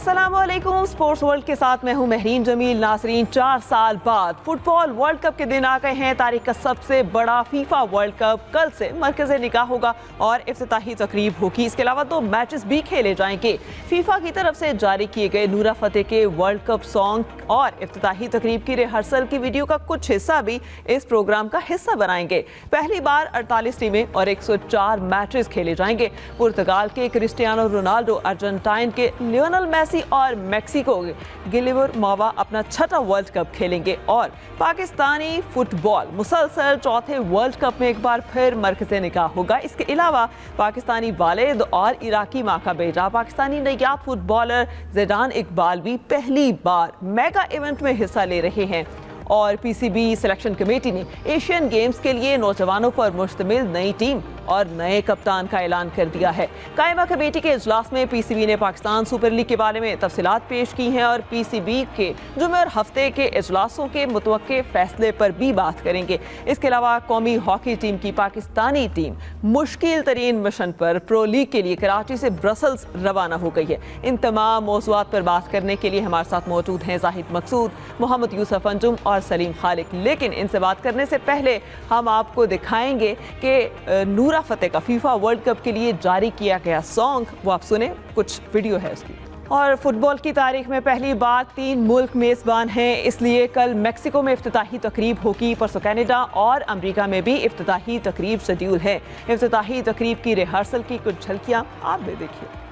अस्सलामुअलैकुम। Sports world के साथ मैं हूं महरीन जमील। नाजरीन, 4 साल बाद फुटबॉल वर्ल्ड कप के दिन आ गए हैं। तारीख का सबसे बड़ा फीफा वर्ल्ड कप कल से मरकज़े निगाह होगा और इफ्तिताही तकरीब होगी। इसके अलावा 2 मैचेस भी खेले जाएंगे। फीफा की तरफ से जारी किए गए नूरा फतेह के वर्ल्ड कप सॉन्ग और इफ्तिताही तकरीब की रिहर्सल की वीडियो का कुछ हिस्सा भी इस प्रोग्राम का हिस्सा बनाएंगे। पहली बार 48 टीमें और 104 मैचेस खेले जाएंगे। पुर्तगाल के क्रिस्टियानो रोनाल्डो, अर्जेंटाइन के लियोनेल मेसी और मेक्सिको के गिलिवर मोवा अपना 6वां वर्ल्ड कप खेलेंगे और पाकिस्तानी फुटबॉल मुसलसल 4थे वर्ल्ड कप में एक बार फिर मरकज़े निगाह होगा। इसके अलावा पाकिस्तानी वालिद और इराकी माँ का बेटा पाकिस्तानी नायाब फुटबॉलर ज़ैदान इकबाल भी पहली बार मेगा इवेंट में हिस्सा ले रहे हैं। और पीसीबी सिलेक्शन कमेटी ने एशियन गेम्स के लिए नौजवानों पर मुश्तमिल नई टीम और नए कप्तान का ऐलान कर दिया है। कायमा कमेटी के इजलास में पीसीबी ने पाकिस्तान सुपर लीग के बारे में तफसीलात पेश की हैं और पीसीबी के जुमे और हफ्ते के इजलासों के मुतवक्के फैसले पर भी बात करेंगे। इसके अलावा कौमी हॉकी टीम की पाकिस्तानी टीम मुश्किल तरीन मिशन पर प्रो लीग के लिए कराची से ब्रसल्स रवाना हो गई है। इन तमाम मौज़ूआत पर बात करने के लिए हमारे साथ मौजूद हैं जाहिद मकसूद, मोहम्मद यूसुफ अंजुम और सलीम खालिक। लेकिन इनसे बात करने से पहले हम आपको दिखाएंगे कि नूरा फतेह का फीफा वर्ल्ड कप के लिए जारी किया गया सॉन्ग, वो आप सुने, कुछ वीडियो है उसकी। और फुटबॉल की तारीख में पहली बार 3 मुल्क मेज़बान हैं, इसलिए कल मेक्सिको में इफ्तिताही तकरीब होगी। परसों कनाडा और अमेरिका में भी इफ्तिताही तकरीब शेड्यूल है। इफ्तिताही तकरीब की रिहर्सल की कुछ झलकियाँ आप भी देखिए।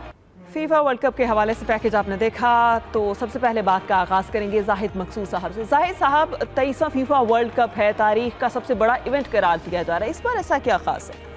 फीफा वर्ल्ड कप के हवाले से पैकेज आपने देखा, तो सबसे पहले बात का आगाज़ करेंगे जाहिद मकसूद साहब से। जाहिद साहब, 23वां फीफा वर्ल्ड कप है, तारीख का सबसे बड़ा इवेंट करार दिया जा रहा है, इस बार ऐसा क्या खास है?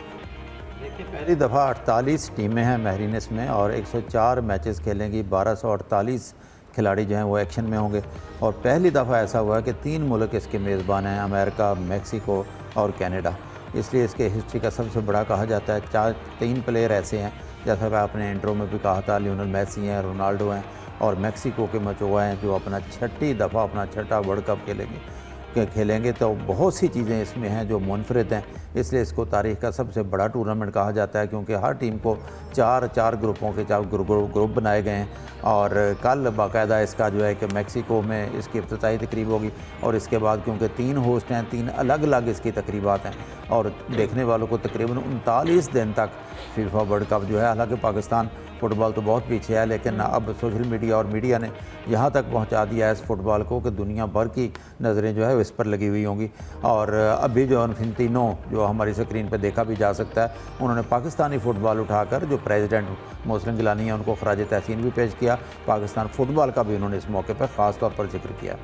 देखिए, पहली दफ़ा 48 टीमें हैं महरीन इसमें और 104 मैचेस खेलेंगी। 1248 खिलाड़ी जो हैं वो एक्शन में होंगे और पहली दफ़ा ऐसा हुआ है कि 3 मुल्क इसके मेज़बान हैं, अमेरिका, मैक्सिको और कनाडा। इसलिए इसके हिस्ट्री का सबसे बड़ा कहा जाता है। 3 प्लेयर ऐसे हैं, जैसा कि आपने इंट्रो में भी कहा था, लियोनेल मेसी हैं, रोनाल्डो हैं और मैक्सिको के मचोआ हैं, जो अपना 6ठी दफ़ा अपना 6ठा वर्ल्ड कप खेलेंगे। तो बहुत सी चीज़ें इसमें हैं जो मुनफरिद हैं, इसलिए इसको तारीख़ का सबसे बड़ा टूर्नामेंट कहा जाता है, क्योंकि हर टीम को 4 ग्रुपों के 4 ग्रुप बनाए गए हैं। और कल बाकायदा इसका जो है कि मैक्सिको में इसकी इफ्तिताही तकरीब होगी और इसके बाद क्योंकि 3 होस्ट हैं, 3 अलग अलग इसकी तकरीबात हैं और देखने वालों को तकरीबन 39 दिन तक फीफा वर्ल्ड कप जो है, हालांकि पाकिस्तान फ़ुटबॉल तो बहुत पीछे है, लेकिन अब सोशल मीडिया और मीडिया ने यहाँ तक पहुँचा दिया है इस फुटबॉल को कि दुनिया भर की नज़रें जो है इस पर लगी हुई होंगी। और अभी जो इन्फिनिटिनो जो हमारी स्क्रीन पर देखा भी जा सकता है, उन्होंने पाकिस्तानी फ़ुटबॉल उठाकर जो प्रेसिडेंट मोहसिन गिलानी है उनको खराज तहसीन भी पेश किया। पाकिस्तान फ़ुटबॉल का भी उन्होंने इस मौके पर ख़ास तौर पर जिक्र किया।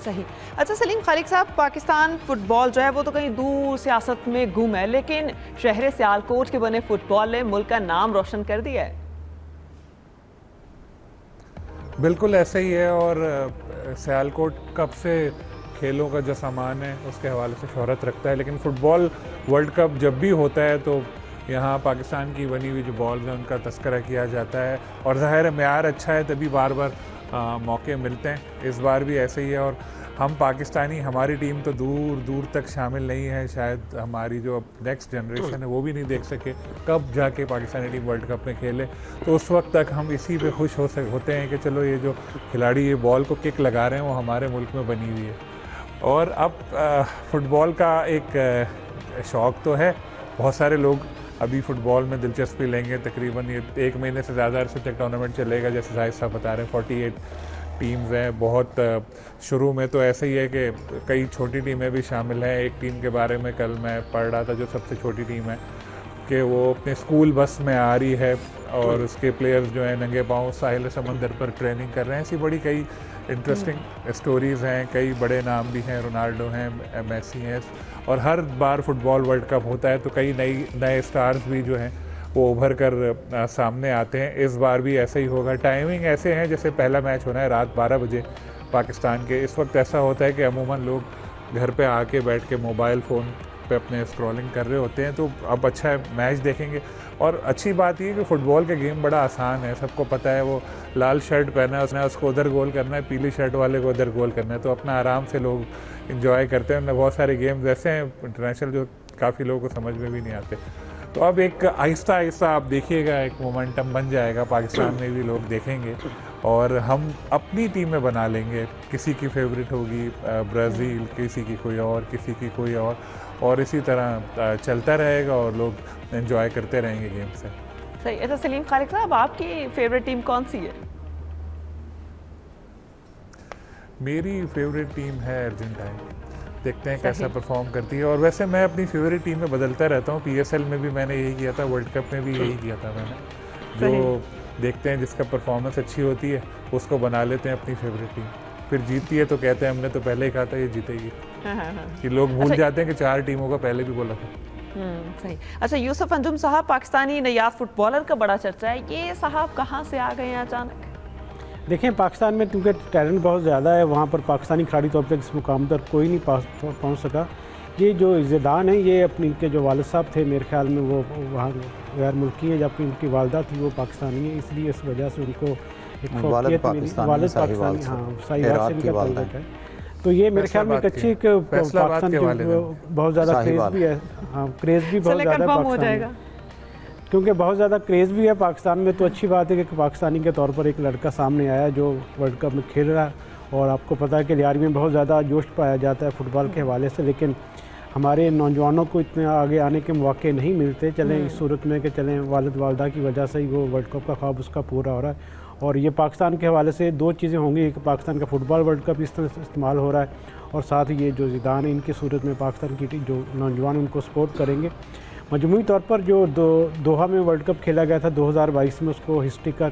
सही। अच्छा सलीम खालिक साहब, पाकिस्तान फुटबॉल जो है वो तो कहीं दूर सियासत में गुम है, लेकिन शहर सियालकोट के बने फुटबॉल ने मुल्क का नाम रोशन कर दिया है। बिल्कुल ऐसा ही है और सियालकोट कब से खेलों का जो सामान है उसके हवाले से शोहरत रखता है, लेकिन फ़ुटबॉल वर्ल्ड कप जब भी होता है तो यहाँ पाकिस्तान की बनी हुई जो बॉल्स हैं उनका तस्करा किया जाता है और ज़ाहिर है मेयार अच्छा है तभी बार बार मौके मिलते हैं। इस बार भी ऐसे ही है और हम पाकिस्तानी, हमारी टीम तो दूर दूर तक शामिल नहीं है, शायद हमारी जो अब नेक्स्ट जनरेशन है वो भी नहीं देख सके कब जाके पाकिस्तानी टीम वर्ल्ड कप में खेले। तो उस वक्त तक हम इसी पे खुश होते हैं कि चलो ये जो खिलाड़ी ये बॉल को किक लगा रहे हैं वो हमारे मुल्क में बनी हुई है। और अब फ़ुटबॉल का एक शौक़ तो है, बहुत सारे लोग अभी फ़ुटबॉल में दिलचस्पी लेंगे। तकरीबन ये 1 महीने से ज़्यादा अरसे तक टूर्नामेंट चलेगा, जैसे जाहिद साहब बता रहे हैं 48 टीम्स हैं। बहुत शुरू में तो ऐसे ही है कि कई छोटी टीमें भी शामिल हैं। एक टीम के बारे में कल मैं पढ़ रहा था जो सबसे छोटी टीम है कि वो अपने स्कूल बस में आ रही है और उसके प्लेयर्स जो हैं नंगे पाँव साहिल समंदर पर ट्रेनिंग कर रहे हैं। ऐसी बड़ी कई इंटरेस्टिंग स्टोरीज़ हैं, कई बड़े नाम भी हैं, रोनाल्डो हैं, मेसी हैं और हर बार फुटबॉल वर्ल्ड कप होता है तो कई नए स्टार्स भी जो हैं वो उभर कर सामने आते हैं। इस बार भी ऐसा ही होगा। टाइमिंग ऐसे हैं जैसे पहला मैच होना है रात 12 बजे पाकिस्तान के। इस वक्त ऐसा होता है कि अमूमन लोग घर पे आके बैठ के मोबाइल फ़ोन पे अपने स्क्रॉलिंग कर रहे होते हैं, तो अब अच्छा है मैच देखेंगे। और अच्छी बात ये है कि फ़ुटबॉल का गेम बड़ा आसान है, सबको पता है। वो लाल शर्ट पहना है उसको उधर गोल करना है, पीली शर्ट वाले को उधर गोल करना है, तो अपना आराम से लोग इंजॉय करते हैं। बहुत सारे गेम्स ऐसे हैं इंटरनेशनल जो काफ़ी लोगों को समझ में भी नहीं आते। तो अब एक आहिस्ता आहिस्ता आप देखिएगा एक मोमेंटम बन जाएगा, पाकिस्तान में भी लोग देखेंगे और हम अपनी टीम में बना लेंगे। किसी की फेवरेट होगी ब्राज़ील, किसी की कोई और, किसी की कोई और इसी तरह चलता रहेगा और लोग एंजॉय करते रहेंगे गेम से। सही। अच्छा सलीम खालिक साहब, आपकी फेवरेट टीम कौन सी है? मेरी फेवरेट टीम है अर्जेंटाइन, देखते हैं कैसा परफॉर्म करती है। और वैसे मैं अपनी फेवरेट टीम में बदलता रहता हूँ, PSL में भी मैंने यही किया था, वर्ल्ड कप में भी यही किया था मैंने। जो देखते हैं जिसका परफॉर्मेंस अच्छी होती है उसको बना लेते हैं अपनी फेवरेट टीम, फिर जीतती है तो कहते हैं हमने तो पहले ही कहा था ये जीतेगी। कि लोग भूल जाते हैं कि 4 टीमों का पहले भी बोला था। सही। अच्छा यूसुफ अंजुम साहब, पाकिस्तानी नयाब फुटबॉलर का बड़ा चर्चा है, ये साहब कहाँ से आ गए हैं अचानक? देखें, पाकिस्तान में क्योंकि टैलेंट बहुत ज़्यादा है, वहाँ पर पाकिस्तानी खिलाड़ी तौर पर इस मुकाम पर कोई नहीं पहुँच सका। ये जो ज़िदान है, ये अपनी के जो वालिद साहब थे मेरे ख्याल में वो वहाँ गैर मुल्की हैं, जबकि उनकी वालदा थी वो पाकिस्तानी है, इसलिए इस वजह से उनको एक वालिद पाकिस्तानी, हाँ साहिवाल से इनका ताल्लुक है। तो ये मेरे ख्याल में एक अच्छी पाकिस्तान की बहुत ज़्यादा क्रेज़ भी है, हाँ क्रेज़ भी बहुत ज़्यादा पाकिस्तान में, क्योंकि बहुत ज़्यादा क्रेज़ भी है पाकिस्तान में। तो अच्छी बात है कि पाकिस्तानी के तौर पर एक लड़का सामने आया जो वर्ल्ड कप में खेल रहा है। और आपको पता है कि लियारी में बहुत ज़्यादा जोश पाया जाता है फुटबॉल के हवाले से, लेकिन हमारे नौजवानों को इतने आगे आने के मौके नहीं मिलते। चलें इस सूरत में कि चलें वालिद वालदा की वजह से ही वो वर्ल्ड कप का ख्वाब उसका पूरा हो रहा है। और ये पाकिस्तान के हवाले से 2 चीज़ें होंगी, एक पाकिस्तान का फुटबॉल वर्ल्ड कप इस तरह से इस्तेमाल हो रहा है, और साथ ही ये जो ज़िदान है इनकी सूरत में पाकिस्तान की जो नौजवान उनको सपोर्ट करेंगे। मजमूई तौर पर जो दोहा में वर्ल्ड कप खेला गया था 2022 में, उसको हिस्ट्री का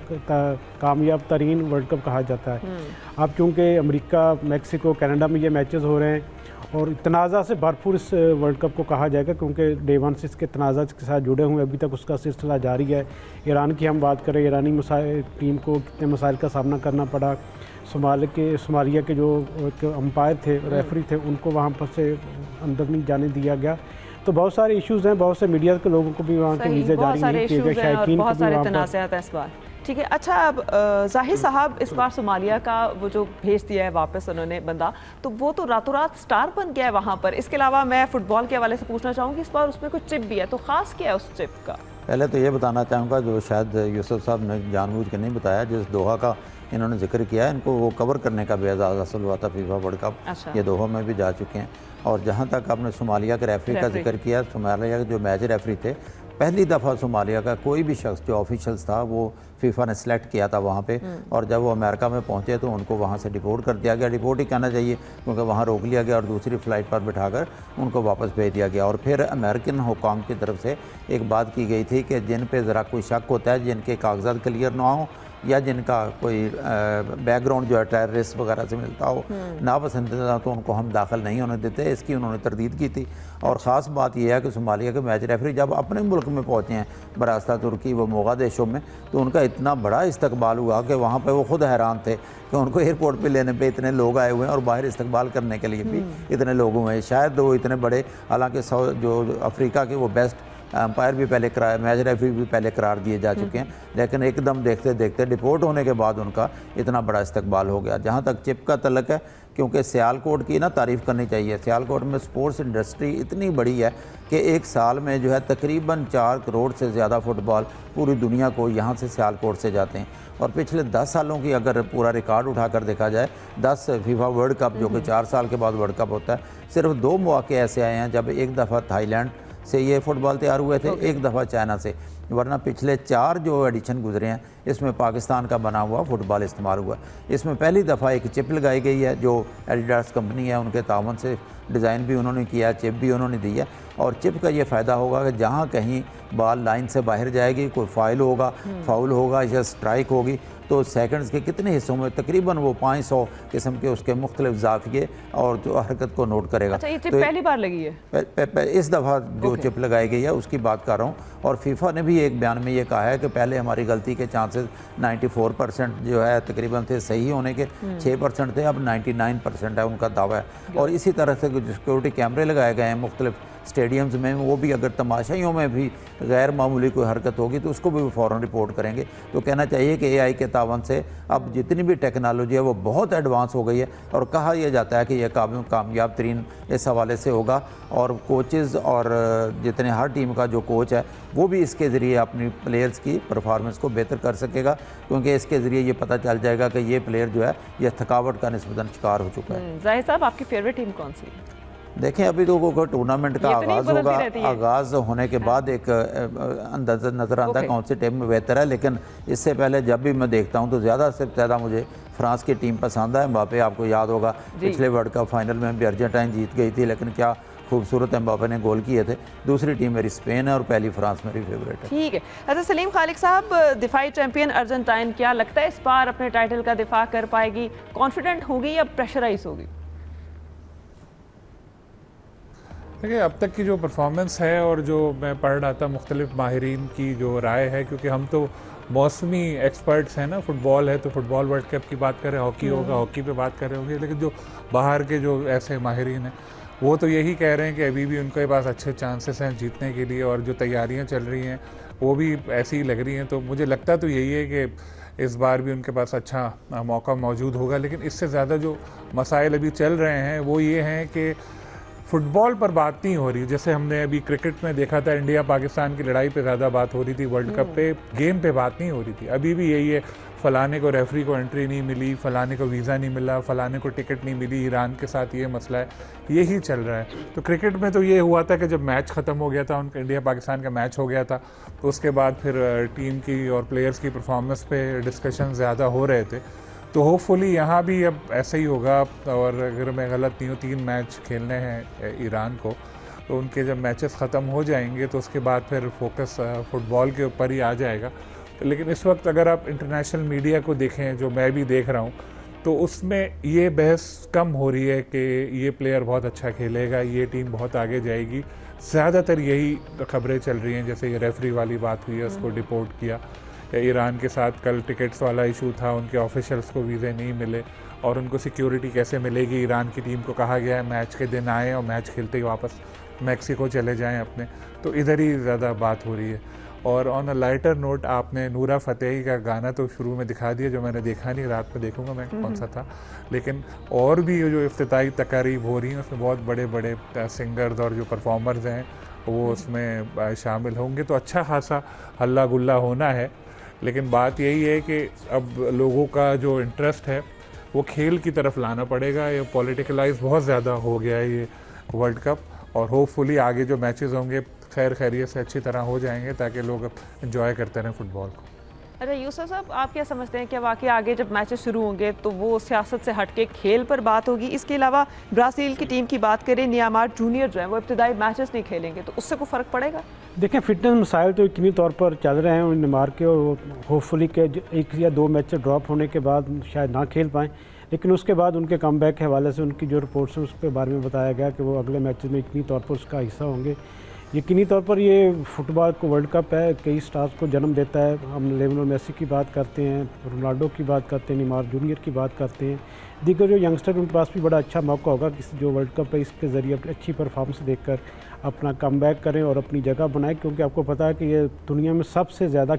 कामयाब तरीन वर्ल्ड कप कहा जाता है। अब चूँकि अमेरिका, मैक्सिको, कनाडा में ये मैचेस हो रहे हैं और तनाज़ा से भरपूर इस वर्ल्ड कप को कहा जाएगा, क्योंकि डे 1 से इसके तनाज़ा के साथ जुड़े हुए, अभी तक उसका सिलसिला जारी है। ईरान की हम बात करें, ईरानी टीम को कितने मसाइल का सामना करना पड़ा। सोमालिया के जो अंपायर थे, रेफरी थे, उनको वहाँ पर से अंदर नहीं जाने दिया गया। तो बहुत सारे इश्यूज़ हैं, बहुत से मीडिया के लोगों को भी वहाँ के वीज़े जारी नहीं किए गए, शायकीन बहुत सारे तनाज़ात हैं इस बार। ठीक है। अच्छा, अब जाहिर साहब इस बार सोमालिया का वो जो भेज दिया है वापस उन्होंने बंदा, तो वो तो रातों रात स्टार बन गया है वहाँ पर। इसके अलावा मैं फुटबॉल के हवाले से पूछना चाहूँगी, इस बार उसमें कुछ चिप भी है, तो ख़ास क्या है उस चिप का? पहले तो ये बताना चाहूँगा, जो शायद यूसुफ साहब ने जानबूझ के नहीं बताया, जिस दोहा का इन्होंने जिक्र किया है, इनको वो कवर करने का भी एजाज़ हासिल हुआ था फीफा वर्ल्ड कप। अच्छा। ये दोहा में भी जा चुके हैं। और जहाँ तक आपने सोमालिया के रेफरी का जिक्र किया, सोमालिया के जो मैच रेफरी थे, पहली दफ़ा सोमालिया का कोई भी शख्स जो ऑफिशियल्स था वो फीफा ने सेलेक्ट किया था वहाँ पे, और जब वो अमेरिका में पहुँचे तो उनको वहाँ से डिपोर्ट कर दिया गया। डिपोर्ट ही कहना चाहिए, क्योंकि वहाँ रोक लिया गया और दूसरी फ़्लाइट पर बिठाकर उनको वापस भेज दिया गया। और फिर अमेरिकन हुकाम की तरफ से एक बात की गई थी कि जिन पे ज़रा कोई शक होता है, जिनके कागजात क्लियर ना हो या जिनका कोई बैकग्राउंड जो है टेररिस्ट वगैरह से मिलता हो, नापसंदीदा, तो उनको हम दाखिल नहीं होने देते। इसकी उन्होंने तरदीद की थी। और ख़ास बात यह है कि सोमालिया के मैच रेफरी जब अपने मुल्क में पहुँचे हैं, बरास्ता तुर्की व मोगादिशो में, तो उनका इतना बड़ा इस्तकबाल हुआ कि वहाँ पर वो खुद हैरान थे कि उनको एयरपोर्ट पर लेने पर इतने लोग आए हुए हैं और बाहर इस्तकबाल करने के लिए भी इतने लोग हुए हैं। शायद वो इतने बड़े, हालाँकि जो अफ्रीका के वो बेस्ट अंपायर भी पहले करार, मैच रेफरी भी पहले करार दिए जा चुके हैं, लेकिन एकदम देखते देखते डिपोर्ट होने के बाद उनका इतना बड़ा इस्तकबाल हो गया। जहाँ तक चिप का तल्लक है, क्योंकि सियालकोट की ना तारीफ़ करनी चाहिए। सियालकोट में स्पोर्ट्स इंडस्ट्री इतनी बड़ी है कि एक साल में जो है तकरीबन 4 करोड़ से ज़्यादा फुटबॉल पूरी दुनिया को यहाँ से सियालकोट से जाते हैं। और पिछले 10 सालों की अगर पूरा रिकॉर्ड उठाकर देखा जाए, 10 फीफा वर्ल्ड कप जो कि 4 साल के बाद वर्ल्ड कप होता है, सिर्फ 2 मौके ऐसे आए हैं जब एक दफ़ा थाईलैंड से ये फुटबॉल तैयार हुए थे, एक दफ़ा चाइना से, वरना पिछले 4 जो एडिशन गुजरे हैं इसमें पाकिस्तान का बना हुआ फुटबॉल इस्तेमाल हुआ। इसमें पहली दफ़ा एक चिप लगाई गई है जो एडिडास कंपनी है, उनके तावन से डिज़ाइन भी उन्होंने किया, चिप भी उन्होंने दी है। और चिप का ये फ़ायदा होगा कि जहाँ कहीं बॉल लाइन से बाहर जाएगी, कोई फाउल होगा या स्ट्राइक होगी, तो सेकंड्स के कितने हिस्सों में तकरीबन वो 500 किस्म के उसके मुख्तलिफ ज़ाफ़िये और जो हरकत को नोट करेगा। अच्छा, ये चिप तो पहली बार लगी है? इस दफ़ा जो चिप लगाई गई है उसकी बात कर रहा हूँ। और फीफा ने भी एक बयान में ये कहा है कि पहले हमारी गलती के चांसेस 94% जो है तकरीबन थे सही होने के, 6% थे, अब 99% है उनका दावा है। और इसी तरह से जो सिक्योरिटी कैमरे लगाए गए हैं मुख्तलिफ स्टेडियम्स में, वो भी अगर तमाशाइयों में भी गैर मामूली कोई हरकत होगी तो उसको भी वो फ़ौरन रिपोर्ट करेंगे। तो कहना चाहिए कि AI के तावन से अब जितनी भी टेक्नोलॉजी है वो बहुत एडवांस हो गई है, और कहा यह जाता है कि यह कामयाब तरीन इस हवाले से होगा। और कोचेज़ और जितने हर टीम का जो कोच है वो भी इसके ज़रिए अपनी प्लेयर्स की परफॉर्मेंस को बेहतर कर सकेगा, क्योंकि इसके ज़रिए ये पता चल जाएगा कि ये प्लेयर जो है ये थकावट का निस्बतन शिकार हो चुका है। जाहिर साहब, आपकी फेवरेट टीम कौन सी? देखें, अभी तो टूर्नामेंट का आगाज़ होगा, आगाज़ होने के बाद एक अंदाज़ा नज़र आता है कौन सी टीम में बेहतर है। लेकिन इससे पहले जब भी मैं देखता हूँ तो ज़्यादा से ज़्यादा मुझे फ्रांस की टीम पसंद है। एम्बापे, आपको याद होगा पिछले वर्ल्ड कप फाइनल में भी अर्जेंटाइन जीत गई थी, लेकिन क्या खूबसूरत एम्बापे ने गोल किए थे। दूसरी टीम मेरी स्पेन है और पहली फ्रांस मेरी फेवरेट है। ठीक है। अच्छा सलीम खालिक साहब, दिफाई चैंपियन अर्जेंटाइन क्या लगता है इस बार अपने टाइटल का दिफा कर पाएगी? कॉन्फिडेंट होगी या प्रेशराइज होगी? देखिए, अब तक की जो परफॉर्मेंस है और जो मैं पढ़ रहा था मुख्तलिफ माहिरीन की जो राय है, क्योंकि हम तो मौसमी एक्सपर्ट्स हैं ना, फुटबॉल है तो फुटबॉल वर्ल्ड कप की बात करें, हॉकी होगा हॉकी पे बात कर रहे होंगे, लेकिन जो बाहर के जो ऐसे माहिरीन हैं वो तो यही कह रहे हैं कि अभी भी उनके पास अच्छे चांसेस हैं जीतने के लिए, और जो तैयारियां चल रही हैं वो भी ऐसी ही लग रही हैं। तो मुझे लगता तो यही है कि इस बार भी उनके पास अच्छा मौका मौजूद होगा। लेकिन इससे ज़्यादा जो मसाइल अभी चल रहे हैं वो ये हैं कि फुटबॉल पर बात नहीं हो रही। जैसे हमने अभी क्रिकेट में देखा था, इंडिया पाकिस्तान की लड़ाई पे ज़्यादा बात हो रही थी, वर्ल्ड कप पे गेम पे बात नहीं हो रही थी। अभी भी यही है, फ़लाने को रेफरी को एंट्री नहीं मिली, फ़लाने को वीज़ा नहीं मिला, फ़लाने को टिकट नहीं मिली, ईरान के साथ ये मसला है, यही चल रहा है। तो क्रिकेट में तो ये हुआ था कि जब मैच ख़त्म हो गया था, उनका इंडिया पाकिस्तान का मैच हो गया था, तो उसके बाद फिर टीम की और प्लेयर्स की परफॉर्मेंस पे डिस्कशन ज़्यादा हो रहे थे। तो होपफुली यहाँ भी अब ऐसा ही होगा, और अगर मैं गलत नहीं हूँ 3 मैच खेलने हैं ईरान को, तो उनके जब मैचेस ख़त्म हो जाएंगे तो उसके बाद फिर फोकस फुटबॉल के ऊपर ही आ जाएगा। लेकिन इस वक्त अगर आप इंटरनेशनल मीडिया को देखें, जो मैं भी देख रहा हूँ, तो उसमें ये बहस कम हो रही है कि ये प्लेयर बहुत अच्छा खेलेगा, ये टीम बहुत आगे जाएगी। ज़्यादातर यही खबरें चल रही हैं, जैसे ये रेफरी वाली बात हुई है, उसको डिपोर्ट किया, ईरान के साथ कल टिकट्स वाला इशू था, उनके ऑफिशियल्स को वीज़े नहीं मिले, और उनको सिक्योरिटी कैसे मिलेगी। ईरान की टीम को कहा गया है मैच के दिन आएँ और मैच खेलते ही वापस मैक्सिको चले जाएं अपने। तो इधर ही ज़्यादा बात हो रही है। और ऑन अ लाइटर नोट, आपने नूरा फतेही का गाना तो शुरू में दिखा दिया, जो मैंने देखा नहीं, रात में देखूंगा मैं कौन सा था। लेकिन और भी जो इफ्तिताई तकारीब हो रही हैं उसमें बहुत बड़े बड़े सिंगर्स और जो परफॉर्मर्स हैं वो उसमें शामिल होंगे, तो अच्छा खासा हल्ला गुल्ला होना है। लेकिन बात यही है कि अब लोगों का जो इंटरेस्ट है वो खेल की तरफ लाना पड़ेगा। ये पॉलिटिकलाइज बहुत ज़्यादा हो गया है ये वर्ल्ड कप, और होपफुली आगे जो मैचेस होंगे खैर खैरियत से अच्छी तरह हो जाएंगे, ताकि लोग एंजॉय करते रहें फुटबॉल को। अच्छा यूसुफ साहब, आप क्या समझते हैं कि वाकई आगे जब मैचेस शुरू होंगे तो वो सियासत से हटके खेल पर बात होगी? इसके अलावा ब्राज़ील की टीम की बात करें, नियामार जूनियर जो है वो इब्तदाई मैचेस नहीं खेलेंगे, तो उससे कोई फ़र्क पड़ेगा? देखें, फिटनेस मसाइल तो यकीनी तौर पर चल रहे हैं नियामार के, और होपफुली के 1 या 2 मैच से ड्रॉप होने के बाद शायद ना खेल पाएँ। लेकिन उसके बाद उनके कमबैक के हवाले से उनकी जो रिपोर्ट्स हैं उसके बारे में बताया गया कि वो अगले मैचेस में यकीनी तौर पर उसका हिस्सा होंगे। यकीनी तौर पर ये फुटबॉल को वर्ल्ड कप है, कई स्टार्स को जन्म देता है। हम लियोनेल मेसी की बात करते हैं, रोनाल्डो की बात करते हैं, नेमार जूनियर की बात करते हैं, दीगर जो यंगस्टर उनके पास भी बड़ा अच्छा मौका होगा कि जो वर्ल्ड कप है इसके ज़रिए अपनी अच्छी परफॉर्मेंस देखकर अपना कमबैक करें और अपनी जगह बनाएं। क्योंकि आपको पता है कि ये दुनिया में सबसे ज़्यादा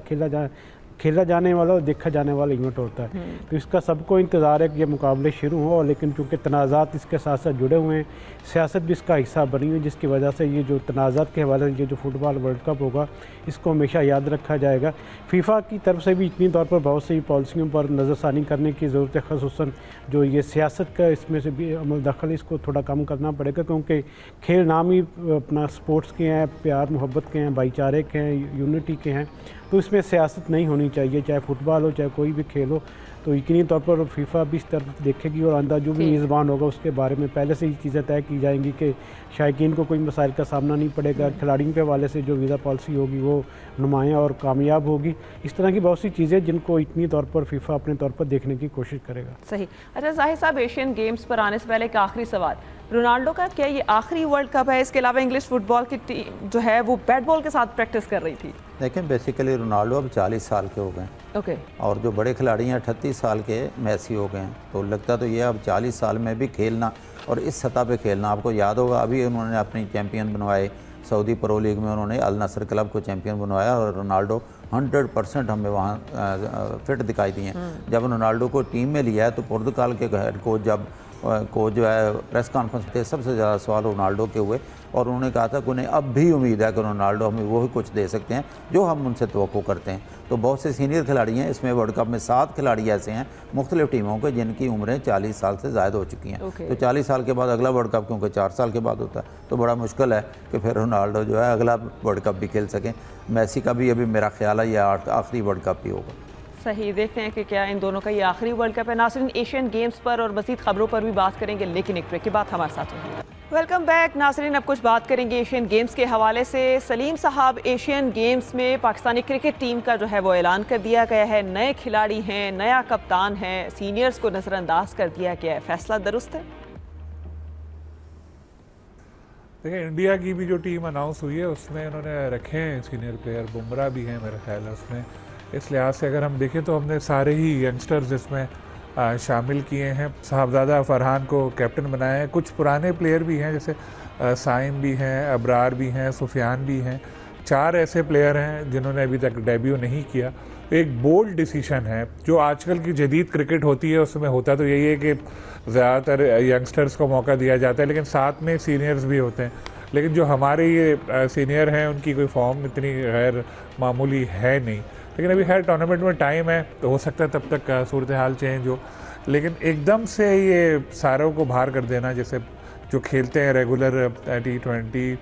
खेला जाने वाला और देखा जाने वाला इवेंट होता है। तो इसका सबको इंतज़ार है कि ये मुकाबले शुरू हों, लेकिन चूँकि तनाज़ात इसके साथ साथ जुड़े हुए हैं, सियासत भी इसका हिस्सा बनी हुई है, जिसकी वजह से ये जो तनाज़ात के हवाले से ये जो फुटबॉल वर्ल्ड कप होगा इसको हमेशा याद रखा जाएगा। फीफा की तरफ से भी यकीनी तौर पर बहुत सी पॉलिसियों पर नज़रसानी करने की ज़रूरत है, ख़ुसूसन जो ये सियासत का इसमें से भी अमल दखल इसको थोड़ा कम करना पड़ेगा। क्योंकि खेल नाम ही अपना स्पोर्ट्स के हैं, प्यार मोहब्बत के हैं, भाईचारे के हैं, यूनिटी के हैं, तो इसमें सियासत नहीं होनी चाहिए, चाहे फुटबॉल हो चाहे कोई भी खेल हो। तो यकीनी तौर पर फीफा भी इस तरफ देखेगी, और आइंदा जो भी मेज़बान होगा उसके बारे में पहले से ही चीज़ें तय की जाएंगी कि शायकीन को कोई मसाइल का सामना नहीं पड़ेगा। खिलाड़ियों के हवाले से जो वीज़ा पॉलिसी होगी वो नुमायाँ और कामयाब होगी। इस तरह की बहुत सी चीज़ें जिनको यकीनी तौर पर फीफा अपने तौर पर देखने की कोशिश करेगा। सही। अच्छा जाहिर साहब, एशियन गेम्स पर आने से पहले एक आखिरी सवाल, रोनाल्डो का क्या ये आखिरी वर्ल्ड कप है? इसके अलावा इंग्लिश फुटबॉल की टीम जो है वो बैट बॉल के साथ प्रैक्टिस कर रही थी। देखें बेसिकली रोनाल्डो अब 40 साल के हो गए हैं ओके और जो बड़े खिलाड़ी हैं 38 साल के मेसी हो गए हैं, तो लगता तो ये अब 40 साल में भी खेलना और इस सतह पे खेलना। आपको याद होगा अभी उन्होंने अपनी चैंपियन बनवाए, सऊदी प्रो लीग में उन्होंने अल नसर क्लब को चैंपियन बनवाया और रोनाल्डो 100% हमें वहाँ फिट दिखाई दिए हैं। जब रोनाल्डो को टीम में लिया है तो पुर्तगाल के हेड कोच जो है प्रेस कॉन्फ्रेंस थे सबसे ज़्यादा सवाल रोनाल्डो के हुए और उन्होंने कहा था कि उन्हें अब भी उम्मीद है कि रोनाल्डो हमें वही कुछ दे सकते हैं जो हम उनसे तवक्को करते हैं। तो बहुत से सीनियर खिलाड़ी हैं, इसमें वर्ल्ड कप में 7 खिलाड़ी ऐसे हैं मुख्तलिफ टीमों के जिनकी उम्रें 40 साल से ज़्यादा हो चुकी हैं। तो 40 साल के बाद अगला वर्ल्ड कप क्योंकि 4 साल के बाद होता है तो बड़ा मुश्किल है कि फिर रोनाल्डो जो है अगला वर्ल्ड कप भी खेल सकें। मेसी का भी अभी मेरा ख्याल है यह आखिरी वर्ल्ड कप ही होगा। सही, देखते हैं कि क्या इन दोनों का ये आखिरी वर्ल्ड कप है। नाज़रीन, एशियन गेम्स पर और मज़ीद खबरों पर भी बात करेंगे, लेकिन एक ब्रेक के बाद हमारे साथ रहिएगा। वेलकम बैक नाज़रीन, अब कुछ बात करेंगे एशियन गेम्स के हवाले से। सलीम साहब, एशियन गेम्स में पाकिस्तानी क्रिकेट टीम का जो है वो ऐलान कर दिया गया है, नए खिलाड़ी हैं, नया कप्तान है, सीनियर्स को नज़रअंदाज कर दिया गया है, फैसला दुरुस्त है? देखिए, इंडिया की भी जो टीम अनाउंस हुई है उसमें उन्होंने रखे हैं सीनियर प्लेयर, बुमराह भी हैं मेरा ख्याल है उसमें। इस लिहाज से अगर हम देखें तो हमने सारे ही यंगस्टर्स इसमें शामिल किए हैं। साहबजादा फरहान को कैप्टन बनाया है। कुछ पुराने प्लेयर भी हैं जैसे साइम भी हैं, अबरार भी हैं, सुफियान भी हैं। 4 ऐसे प्लेयर हैं जिन्होंने अभी तक डेब्यू नहीं किया। एक बोल्ड डिसीजन है जो आजकल की जदीद क्रिकेट होती है उसमें होता तो यही है कि ज़्यादातर यंगस्टर्स को मौका दिया जाता है लेकिन साथ में सीनियर्स भी होते हैं। लेकिन जो हमारे ये सीनियर हैं उनकी कोई फॉर्म इतनी गैर मामूली है नहीं, लेकिन अभी खैर टूर्नामेंट में टाइम है तो हो सकता है तब तक सूरत हाल चेंज हो। लेकिन एकदम से ये सारों को बाहर कर देना, जैसे जो खेलते हैं रेगुलर T20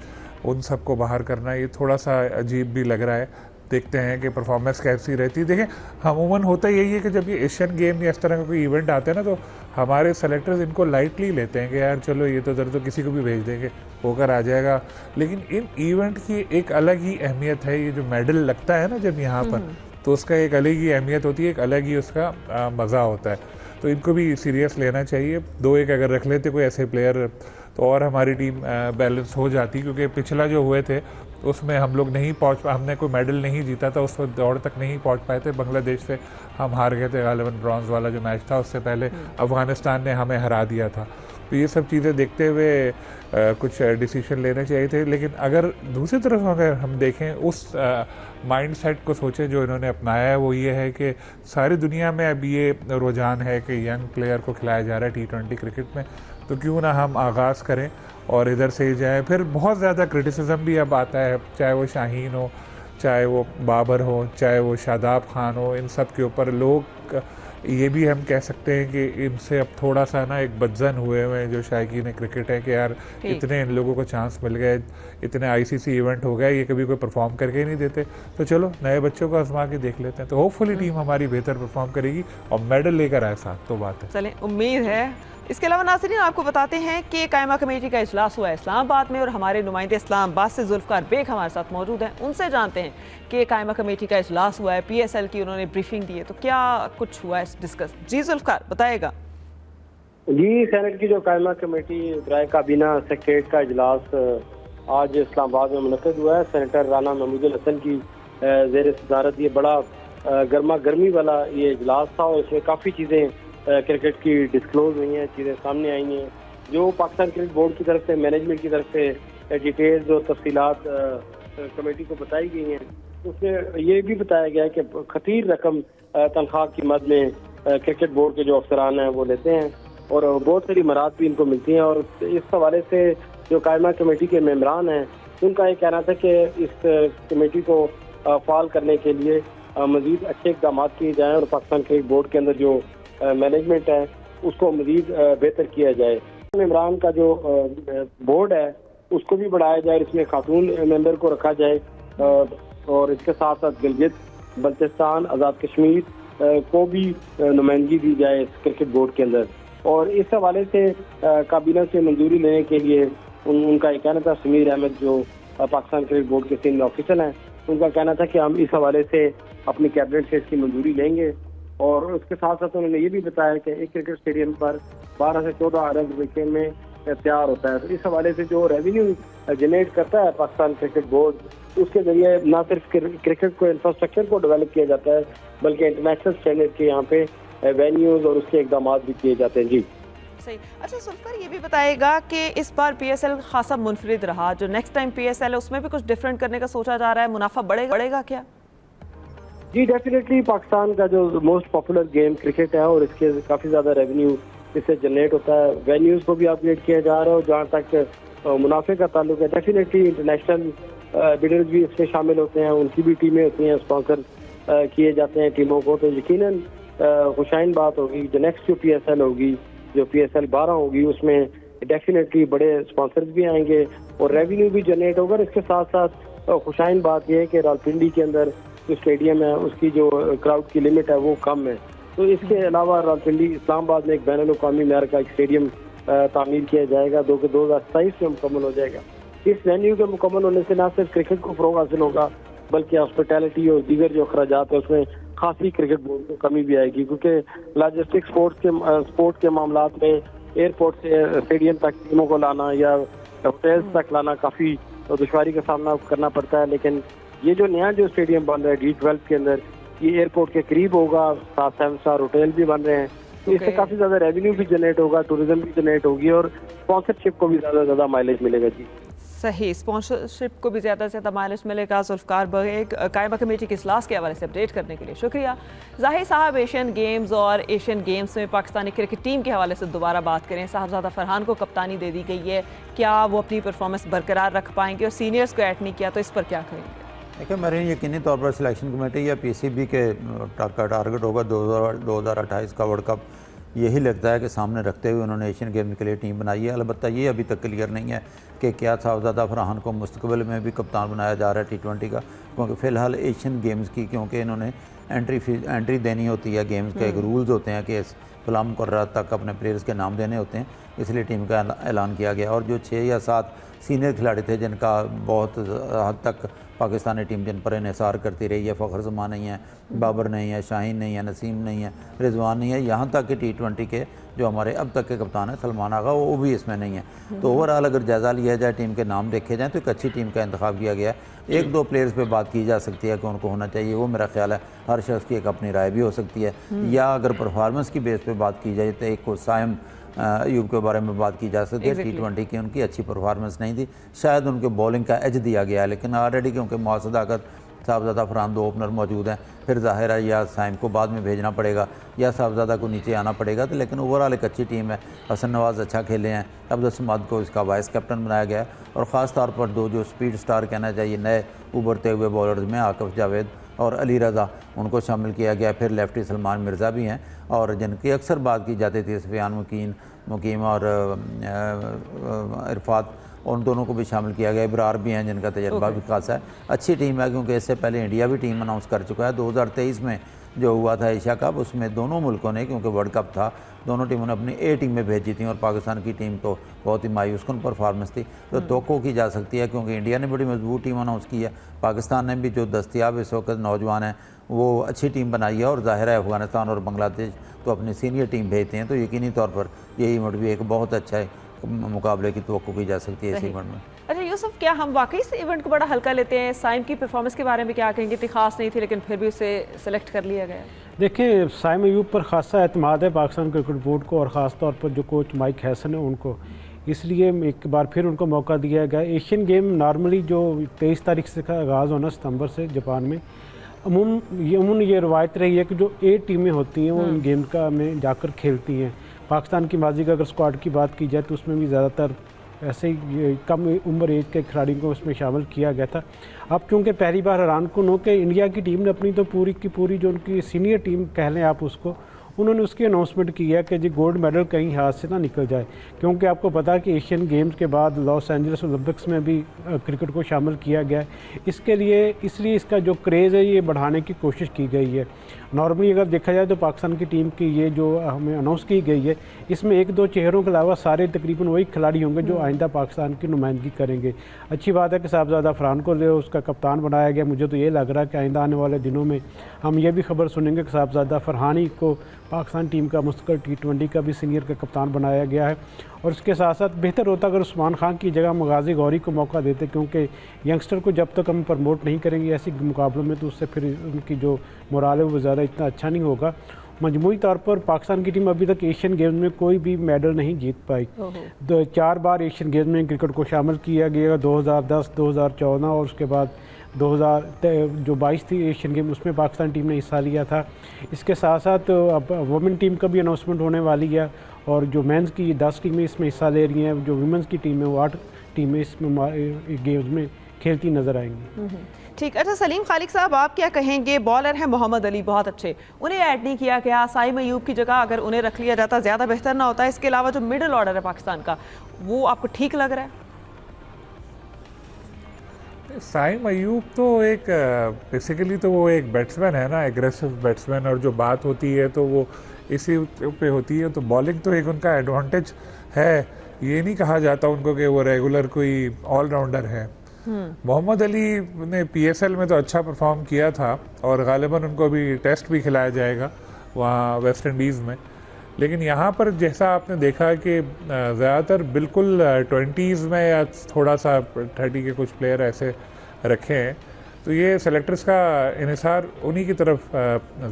उन सब को बाहर करना, ये थोड़ा सा अजीब भी लग रहा है। देखते हैं कि परफॉर्मेंस कैसी रहती है। देखें, अमूमन होता यही है कि जब ये एशियन गेम या इस तरह का कोई इवेंट आता है ना तो हमारे सेलेक्टर्स इनको लाइटली लेते हैं कि यार चलो ये तो इधर तो किसी को भी भेज देंगे, होकर आ जाएगा। लेकिन इन इवेंट की एक अलग ही अहमियत है। ये जो मेडल लगता है ना जब यहाँ पर, तो उसका एक अलग ही अहमियत होती है, एक अलग ही उसका मज़ा होता है। तो इनको भी सीरियस लेना चाहिए। 2-1 अगर रख लेते कोई ऐसे प्लेयर तो और हमारी टीम बैलेंस हो जाती, क्योंकि पिछला जो हुए थे उसमें हम लोग नहीं हमने कोई मेडल नहीं जीता था, उस वक्त दौड़ तक नहीं पहुंच पाए थे। बांग्लादेश से हम हार गए थे गालिबन, ब्रॉन्ज वाला जो मैच था। उससे पहले अफ़गानिस्तान ने हमें हरा दिया था। तो ये सब चीज़ें देखते हुए कुछ डिसीजन लेने चाहिए थे। लेकिन अगर दूसरी तरफ अगर हम देखें उस माइंड सेट को सोचें जो इन्होंने अपनाया है, वो ये है कि सारी दुनिया में अब ये रुझान है कि यंग प्लेयर को खिलाया जा रहा है T20 क्रिकेट में, तो क्यों ना हम आगाज़ करें और इधर से ही जाए। फिर बहुत ज़्यादा क्रिटिसिज्म भी अब आता है, चाहे वो शाहीन हो, चाहे वो बाबर हो, चाहे वो शादाब खान हो, इन सब के ऊपर लोग ये भी हम कह सकते हैं कि इनसे अब थोड़ा सा ना एक बदजन हुए हैं जो शायकीन क्रिकेट है कि यार इतने इन लोगों को चांस मिल गए, इतने ICC इवेंट हो गए, ये कभी कोई परफॉर्म करके ही नहीं देते, तो चलो नए बच्चों को आजमा के देख लेते हैं। तो होपफुली टीम हमारी बेहतर परफॉर्म करेगी और मेडल लेकर आए साथ, तो बात है। चलें, उम्मीद है। इसके अलावा नाज़रीन, आपको बताते हैं कि कायमा कमेटी का इजलास हुआ है इस्लामाबाद में और हमारे नुमाइंदे इस्लामाबाद से जुल्फ़कार बेग हमारे साथ मौजूद हैं। उनसे जानते हैं कि कायमा कमेटी का इजलास हुआ है, PSL की उन्होंने ब्रीफिंग दी है, तो क्या कुछ हुआ है डिस्कस? जी जुल्फ़कार, बताएगा। जी, सेनेट की जो कायमा कमेटी बराए काबीना सेक्रेटरीट का इजलास आज इस्लामाबाद में मुनक़िद हुआ है। सेनेटर राना महमूद हसन की ज़ेर सदारत ये बड़ा गर्मा गर्मी वाला ये इजलास था और इसमें काफ़ी चीज़ें क्रिकेट की डिस्क्लोज हुई हैं, चीज़ें सामने आई हैं जो पाकिस्तान क्रिकेट बोर्ड की तरफ से, मैनेजमेंट की तरफ से डिटेल्स और तफसीलात कमेटी को बताई गई हैं। उसमें ये भी बताया गया है कि खतीर रकम तनख्वाह की मद में क्रिकेट बोर्ड के जो अफसरान हैं वो लेते हैं और बहुत सारी मराद भी इनको मिलती हैं। और इस हवाले से जो कायमा कमेटी के मेम्बरान हैं उनका ये कहना था कि इस कमेटी को फाल करने के लिए मज़ीद अच्छे इक़दाम किए जाएँ और पाकिस्तान क्रिकेट बोर्ड के अंदर जो मैनेजमेंट है उसको मज़ीद बेहतर किया जाए। मेम्बरान का जो बोर्ड है उसको भी बढ़ाया जाए, इसमें खातून मेंबर को रखा जाए और इसके साथ साथ गिलगित बल्तिस्तान, आज़ाद कश्मीर को भी नुमाइंदगी दी जाए इस क्रिकेट बोर्ड के अंदर। और इस हवाले से काबीना से मंजूरी लेने के लिए उनका ये कहना था, समीर अहमद जो पाकिस्तान क्रिकेट बोर्ड के सीनियर ऑफिसर हैं, उनका कहना था कि हम इस हवाले से अपनी कैबिनेट से इसकी मंजूरी लेंगे। और उसके साथ साथ उन्होंने ये भी बताया कि एक क्रिकेट स्टेडियम पर 12 से 14 अरब रुपये में तैयार होता है। तो इस हवाले से जो रेवेन्यू जनरेट करता है पाकिस्तान क्रिकेट बोर्ड, उसके जरिए ना सिर्फ क्रिकेट को इंफ्रास्ट्रक्चर को डेवलप किया जाता है बल्कि इंटरनेशनल स्टैंडर्ड के यहाँ पे वेन्यूज और उसके इकदाम भी किए जाते हैं। जी सही। अच्छा सुल्फर, ये भी बताएगा कि इस बार PSL खासा मुनफरिद रहा, जो नेक्स्ट टाइम PSL है उसमें भी कुछ डिफरेंट करने का सोचा जा रहा है, मुनाफा बढ़ेगा क्या? जी डेफिनेटली पाकिस्तान का जो मोस्ट पॉपुलर गेम क्रिकेट है और इसके काफ़ी ज़्यादा रेवेन्यू इससे जनरेट होता है। वेन्यूज़ को भी अपग्रेड किया जा रहा है और जहाँ तक मुनाफे का ताल्लुक है डेफिनेटली इंटरनेशनल बिडर्स भी इसमें शामिल होते हैं, उनकी भी टीमें होती हैं, स्पॉन्सर किए जाते हैं टीमों को। तो यकीनन खुशाइन बात होगी जो नेक्स्ट जो PSL होगी, जो PSL 12 होगी, उसमें डेफिनेटली बड़े स्पॉन्सर्स भी आएंगे और रेवेन्यू भी जनरेट होगा। इसके साथ साथ खुशाइन बात यह है कि रावलपिंडी के अंदर जो स्टेडियम है उसकी जो क्राउड की लिमिट है वो कम है। तो इसके अलावा रावलपिंडी इस्लामाबाद में एक बैनुल अक़वामी मेयार का एक स्टेडियम तामीर किया जाएगा 2027 में मुकम्मल हो जाएगा। इस वेन्यू के मुकम्मल होने से न सिर्फ क्रिकेट को फ़रोग़ हासिल होगा बल्कि हॉस्पिटैलिटी और दीगर जो अखराजात है उसमें खासी क्रिकेट बोर्ड को कमी भी आएगी, क्योंकि लॉजिस्टिक स्पोर्ट के मामलात में एयरपोर्ट से स्टेडियम तक टीमों को लाना या होटल्स तक लाना काफ़ी दुश्वारी का सामना करना पड़ता है। लेकिन ये जो नया जो स्टेडियम बन रहा है D12 के अंदर, ये एयरपोर्ट के करीब होगा, 7 स्टार होटल भी बन रहे हैं, तो इससे काफ़ी ज़्यादा रेवेन्यू भी जनरेट होगा, टूरिज्म भी जनरेट होगी और स्पॉन्सरशिप को भी ज़्यादा माइलेज मिलेगा। जी सही, स्पॉन्सरशिप को भी ज़्यादा से ज़्यादा माइलेज मिलेगा। जुल्फ़कार बग कायमा कमेटी की इजलास के हवाले से अपडेट करने के लिए शुक्रिया। ज़ाहिर साहब, एशियन गेम्स और एशियन गेम्स में पाकिस्तानी क्रिकेट टीम के हवाले से दोबारा बात करें। साहबजादा फरहान को कप्तानी दे दी गई है, क्या वो अपनी परफॉर्मेंस बरकरार रख पाएंगे और सीनियर्स को ऐड नहीं किया, तो इस पर क्या करेंगे? देखिए, मेरे यकीनी तौर पर सिलेक्शन कमेटी या PCB के का टारगेट होगा 2028 का वर्ल्ड कप। यही लगता है कि सामने रखते हुए उन्होंने एशियन गेम के लिए टीम बनाई है। अलबत्ता ये अभी तक क्लियर नहीं है कि क्या साहबजादा फरहान को मुस्तकबिल में भी कप्तान बनाया जा रहा है T20 का, क्योंकि फ़िलहाल एशियन गेम्स की क्योंकि इन्होंने एंट्री देनी होती है। गेम्स के एक रूल्स होते हैं कि फलां मुकर्रर तक अपने प्लेयर्स के नाम देने होते हैं, इसलिए टीम का ऐलान किया गया। और जो 6 या 7 सीनियर खिलाड़ी थे जिनका बहुत हद तक पाकिस्तानी टीम जिन पर इन्हिसार करती रही है, फ़खर जमान नहीं है, बाबर नहीं है, शाहीन नहीं है, नसीम नहीं है, रिजवान नहीं है, यहाँ तक कि T20 के जो हमारे अब तक के कप्तान है सलमान आगा, वो भी इसमें नहीं है। तो ओवरऑल अगर जायज़ा लिया जाए, टीम के नाम देखे जाएँ तो एक अच्छी टीम का इंतखाब किया गया है। 1-2 प्लेयर्स पे बात की जा सकती है कि उनको होना चाहिए, वो मेरा ख्याल है हर शख्स की एक अपनी राय भी हो सकती है। या अगर परफॉर्मेंस की बेस पे बात की जाए तो एक को साइम अयूब के बारे में बात की जा सकती है। T20 की उनकी अच्छी परफॉर्मेंस नहीं थी, शायद उनके बॉलिंग का एज दिया गया है, लेकिन ऑलरेडी क्योंकि मौसदाकत साहबजादा फरहान 2 ओपनर मौजूद हैं, फिर ज़ाहिर है या साइम को बाद में भेजना पड़ेगा या साहबजादा को नीचे आना पड़ेगा। तो लेकिन ओवरऑल एक अच्छी टीम है। हसन नवाज़ अच्छा खेले हैं, अब्दुल समाद को इसका वाइस कैप्टन बनाया गया है और ख़ास तौर पर 2 जो स्पीड स्टार कहना चाहिए नए उभरते हुए बॉलर्स में आकिफ जावेद और अली रज़ा, उनको शामिल किया गया। फिर लेफ्टी सलमान मिर्ज़ा भी हैं और जिनकी अक्सर बात की जाती थी सफियान मुकीम और इरफात, उन दोनों को भी शामिल किया गया। इब्रार भी हैं जिनका तजर्बा भी खासा है। अच्छी टीम है क्योंकि इससे पहले इंडिया भी टीम अनाउंस कर चुका है। 2023 में जो हुआ था एशिया कप, उसमें दोनों मुल्कों ने, क्योंकि वर्ल्ड कप था, दोनों टीमों ने अपनी A टीम में भेजी थी और पाकिस्तान की टीम तो बहुत ही मायूस कुन परफॉर्मेंस थी। तो तवक्को की जा सकती है क्योंकि इंडिया ने बड़ी मजबूत टीम अनाउंस की है, पाकिस्तान ने भी जो दस्तियाब इस वक्त नौजवान हैं वो अच्छी टीम बनाई है और ज़ाहिर है अफ़गानिस्तान और बांग्लादेश तो अपनी सीनियर टीम भेजते हैं। तो यकीनी तौर पर ये इवेंट भी एक बहुत अच्छा है, मुकाबले की तवक्को की जा सकती है इस इवेंट में। अच्छा यूसुफ, क्या हम वाकई से इवेंट को बड़ा हल्का लेते हैं? साइम की परफॉर्मेंस के बारे में क्या कहेंगे? इतनी खास नहीं थी लेकिन फिर भी उसे सेलेक्ट कर लिया गया। देखिए, साइम अयूब पर खासा एतमाद है पाकिस्तान क्रिकेट बोर्ड को और ख़ास तौर पर जो कोच माइक हैसन है उनको, इसलिए एक बार फिर उनको मौका दिया गया। एशियन गेम नॉर्मली जो 23 तारीख से का आगाज़ होना सितंबर से जापान में, अमूमन ये रवायत रही है कि जो A टीमें होती हैं वो इन गेम का में जाकर खेलती हैं। पाकिस्तान की माजी का अगर स्क्वाड की बात की जाए तो उसमें भी ज़्यादातर ऐसे ही कम उम्र एज के खिलाड़ियों को उसमें शामिल किया गया था। अब क्योंकि पहली बार हैरान कुन हो कि इंडिया की टीम ने अपनी तो पूरी की पूरी जो उनकी सीनियर टीम कह लें आप उसको, उन्होंने उसकी अनाउंसमेंट की है कि जी गोल्ड मेडल कहीं हाथ से ना निकल जाए, क्योंकि आपको पता है कि एशियन गेम्स के बाद लॉस एंजल्स ओलंपिक्स में भी क्रिकेट को शामिल किया गया है। इसलिए इसका जो क्रेज़ है ये बढ़ाने की कोशिश की गई है। नॉर्मली अगर देखा जाए तो पाकिस्तान की टीम की ये जो हमें अनाउंस की गई है, इसमें 1-2 चेहरों के अलावा सारे तकरीबन वही खिलाड़ी होंगे जो आइंदा पाकिस्तान की नुमाइंदगी करेंगे। अच्छी बात है कि साहबजादा फरहान को उसका कप्तान बनाया गया। मुझे तो ये लग रहा है कि आइंदा आने वाले दिनों में हम ये भी खबर सुनेंगे कि साहबजादा फरहान ही को पाकिस्तान टीम का मुस्तकिल T20 का भी सीनियर का कप्तान बनाया गया है। और इसके साथ साथ बेहतर होता अगर उस्मान खान की जगह मगाजी गौरी को मौका देते, क्योंकि यंगस्टर को जब तक हम प्रमोट नहीं करेंगे ऐसे मुकाबलों में तो उससे फिर उनकी जो मोराल है वो ज़्यादा इतना अच्छा नहीं होगा। मजमूई तौर पर पाकिस्तान की टीम अभी तक एशियन गेम्स में कोई भी मेडल नहीं जीत पाई। 4 बार एशियन गेम्स में क्रिकेट को शामिल किया गया, 2010, 2014 और उसके बाद 2022 थी एशियन गेम, उसमें पाकिस्तान टीम ने हिस्सा लिया था। इसके साथ साथ अब वुमेन टीम का भी अनाउंसमेंट होने वाली है और जो मेंस की 10 टीमें इसमें हिस्सा ले रही हैं, जो वुमेंस की टीम है वो 8 टीमें इसमें गेम्स में खेलती नज़र आएंगी। ठीक। अच्छा सलीम खालिक साहब, आप क्या कहेंगे? बॉलर हैं मोहम्मद अली, बहुत अच्छे, उन्हें ऐड नहीं किया गया। साइम अयूब की जगह अगर उन्हें रख लिया जाता ज़्यादा बेहतर ना होता? इसके अलावा जो मिडिल ऑर्डर है पाकिस्तान का, वो आपको ठीक लग रहा है? साइम अयूब तो एक बेसिकली तो वो एक बैट्समैन है ना, एग्रेसिव बैट्समैन, और जो बात होती है तो वो इसी पे होती है। तो बॉलिंग तो एक उनका एडवांटेज है, ये नहीं कहा जाता उनको कि वो रेगुलर कोई ऑलराउंडर है। मोहम्मद अली ने PSL में तो अच्छा परफॉर्म किया था और गालिबन उनको भी टेस्ट भी खिलाया जाएगा वहाँ वेस्ट इंडीज़ में। लेकिन यहाँ पर जैसा आपने देखा कि ज़्यादातर बिल्कुल 20s में या थोड़ा सा 30 के कुछ प्लेयर ऐसे रखे हैं, तो ये सेलेक्टर्स का इन्हिसार उन्हीं की तरफ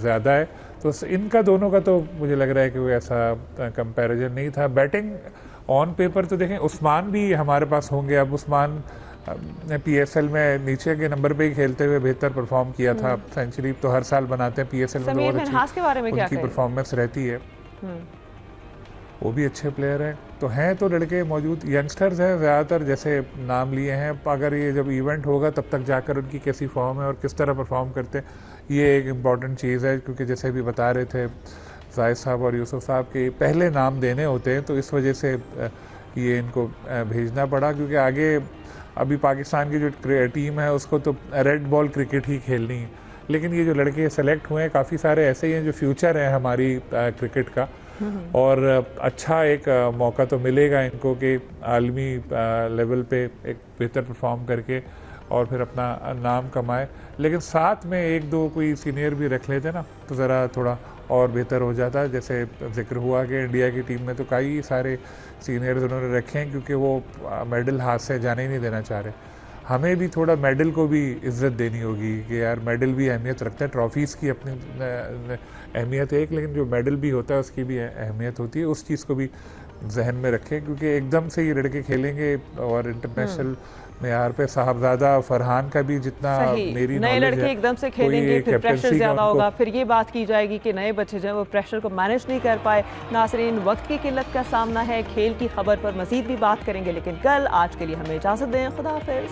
ज़्यादा है। तो इनका दोनों का तो मुझे लग रहा है कि कोई ऐसा कंपैरिजन नहीं था। बैटिंग ऑन पेपर तो देखें, उस्मान भी हमारे पास होंगे। अब उस्मान ने PSL में नीचे के नंबर पे ही खेलते हुए बेहतर परफॉर्म किया था। सेंचुरी तो हर साल बनाते हैं PSL में, बहुत अच्छी के बारे में क्या उनकी परफॉर्मेंस रहती है। वो भी अच्छे प्लेयर हैं। तो हैं तो लड़के मौजूद, यंगस्टर्स हैं ज़्यादातर जैसे नाम लिए हैं। अगर ये जब इवेंट होगा तब तक जाकर उनकी कैसी फॉर्म है और किस तरह परफॉर्म करते हैं, ये एक इम्पॉर्टेंट चीज़ है। क्योंकि जैसे भी बता रहे थे जाहिद साहब और यूसुफ साहब के पहले नाम देने होते हैं, तो इस वजह से ये इनको भेजना पड़ा। क्योंकि आगे अभी पाकिस्तान की जो टीम है उसको तो रेड बॉल क्रिकेट ही खेलनी है। लेकिन ये जो लड़के सेलेक्ट हुए हैं, काफ़ी सारे ऐसे ही हैं जो फ्यूचर है हमारी क्रिकेट का, और अच्छा एक मौका तो मिलेगा इनको कि आलमी लेवल पे एक बेहतर परफॉर्म करके और फिर अपना नाम कमाए। लेकिन साथ में 1-2 कोई सीनियर भी रख लेते ना तो ज़रा थोड़ा और बेहतर हो जाता। जैसे जिक्र हुआ कि इंडिया की टीम में तो कई सारे सीनियर्स उन्होंने रखे हैं क्योंकि वो मेडल हाथ से जाने ही नहीं देना चाह रहे। हमें भी थोड़ा मेडल को भी इज्जत देनी होगी कि यार मेडल भी अहमियत रखता है। ट्रॉफीज़ की अपनी अहमियत है एक, लेकिन जो मेडल भी होता है उसकी भी अहमियत होती है। उस चीज़ को भी जहन में रखें क्योंकि एकदम से ये लड़के खेलेंगे और इंटरनेशनल मेयार पे साहबजादा फरहान का भी जितना मेरी नए लड़के एकदम से खेलेंगे, फिर प्रेशर ज़्यादा होगा, फिर ये बात की जाएगी कि नए बच्चे जो है वो प्रेशर को मैनेज नहीं कर पाए। नाज़रीन, वक्त की किल्लत का सामना है। खेल की खबर पर मज़ीद भी बात करेंगे, लेकिन कल आज के लिए हमें इजाज़त दें। खुदा हाफ़िज़।